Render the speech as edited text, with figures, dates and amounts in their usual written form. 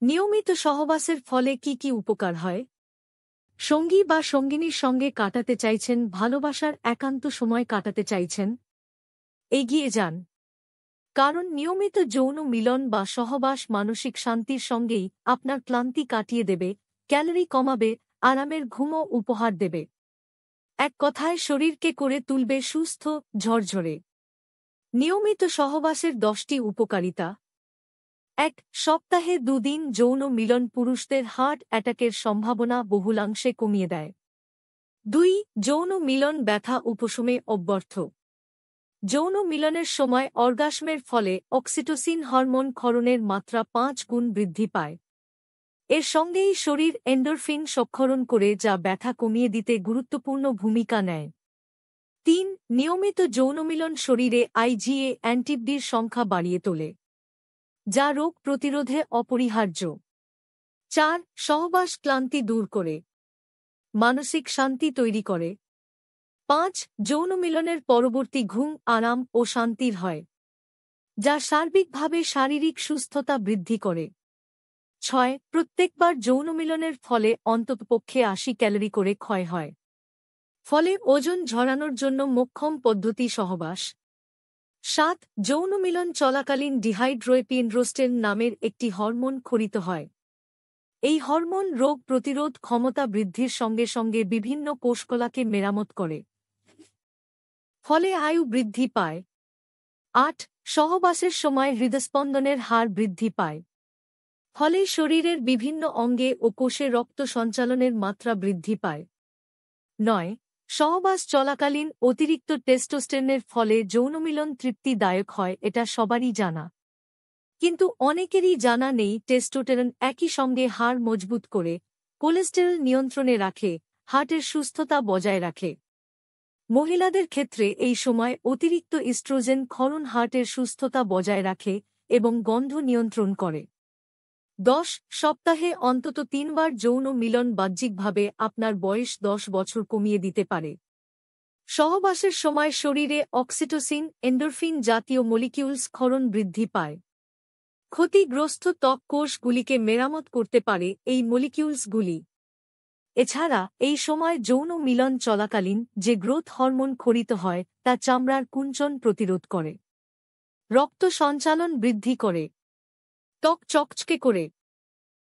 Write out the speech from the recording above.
নিয়মিত সহবাসের ফলে কি কি উপকার হয়? সঙ্গী বা সঙ্গিনীর সঙ্গে কাটাতে চাইছেন, ভালোবাসার একান্ত সময় কাটাতে চাইছেন? এগিয়ে যান। কারণ নিয়মিত যৌন মিলন বা সহবাস মানসিক শান্তির সঙ্গেই আপনার ক্লান্তি কাটিয়ে দেবে, ক্যালোরি কমাবে, আরামের ঘুমও উপহার দেবে। এক কথায় শরীরকে করে তুলবে সুস্থ, ঝরঝরে। নিয়মিত সহবাসের 10টি উপকারিতা। ১. সপ্তাহে 2 দিন যৌন মিলন পুরুষদের হার্ট অ্যাটাকের সম্ভাবনা বহুলাংশে কমিয়ে দেয়। ২. যৌন মিলন ব্যথা উপশমে অব্যর্থ। যৌন মিলনের সময় অর্গাসমের ফলে অক্সিটোসিন হরমোন ক্ষরণের মাত্রা 5 গুণ বৃদ্ধি পায়। এর সঙ্গেই শরীর এন্ডোরফিন সক্ষরণ করে যা ব্যথা কমিয়ে দিতে গুরুত্বপূর্ণ ভূমিকা নেয়। ৩. নিয়মিত যৌনমিলন শরীরে আইজিএ অ্যান্টিবডির সংখ্যা বাড়িয়ে তোলে, যা রোগ প্রতিরোধে অপরিহার্য। ৪. সহবাস ক্লান্তি দূর করে, মানসিক শান্তি তৈরি করে। ৫. যৌন মিলনের পরবর্তী ঘুম আরাম ও শান্তির হয়, যা সার্বিকভাবে শারীরিক সুস্থতা বৃদ্ধি করে। ৬. প্রত্যেকবার যৌন মিলনের ফলে অন্ততপক্ষে ৮০ ক্যালোরি করে ক্ষয় হয়, ফলে ওজন ঝরানোর জন্য মোক্ষম পদ্ধতি সহবাস। ৭. যৌন মিলন চলাকালীন ডিহাইড্রোএপিন্ড্রোস্টেন নামের একটি হরমোন ক্ষরিত হয়। এই হরমোন রোগ প্রতিরোধ ক্ষমতা বৃদ্ধির সঙ্গে সঙ্গে বিভিন্ন কোষকলাকে মেরামত করে, ফলে আয়ু বৃদ্ধি পায়। ৮. সহবাসের সময় হৃদস্পন্দনের হার বৃদ্ধি পায়, ফলে শরীরের বিভিন্ন অঙ্গে ও কোষে রক্ত সঞ্চালনের মাত্রা বৃদ্ধি পায়। ৯. সহবাস চলাকালীন অতিরিক্ত টেস্টোস্টেরনের ফলে যৌনমিলন তৃপ্তিদায়ক হয়, এটা সবারই জানা। কিন্তু অনেকেরই জানা নেই টেস্টোস্টেরন একই সঙ্গে হাড় মজবুত করে, কোলেস্টেরল নিয়ন্ত্রণে রাখে, হার্টের সুস্থতা বজায় রাখে। মহিলাদের ক্ষেত্রে এই সময় অতিরিক্ত ইস্ট্রোজেন ক্ষরণ হার্টের সুস্থতা বজায় রাখে এবং গন্ধ নিয়ন্ত্রণ করে। ১০. সপ্তাহে অন্তত ৩ বার যৌন মিলন বাহ্যিকভাবে আপনার বয়স ১০ বছর কমিয়ে দিতে পারে। সহবাসের সময় শরীরে অক্সিটোসিন, এন্ডোরফিন জাতীয় মলিকিউলস ক্ষরণ বৃদ্ধি পায়। ক্ষতিগ্রস্ত ত্বক কোষগুলিকে মেরামত করতে পারে এই মলিকিউলসগুলি। এছাড়া এই সময় যৌন মিলন চলাকালীন যে গ্রোথ হরমোন ক্ষরিত হয় তা চামড়ার কুঞ্চন প্রতিরোধ করে, রক্ত সঞ্চালন বৃদ্ধি করে, ত্বক চকচকে করে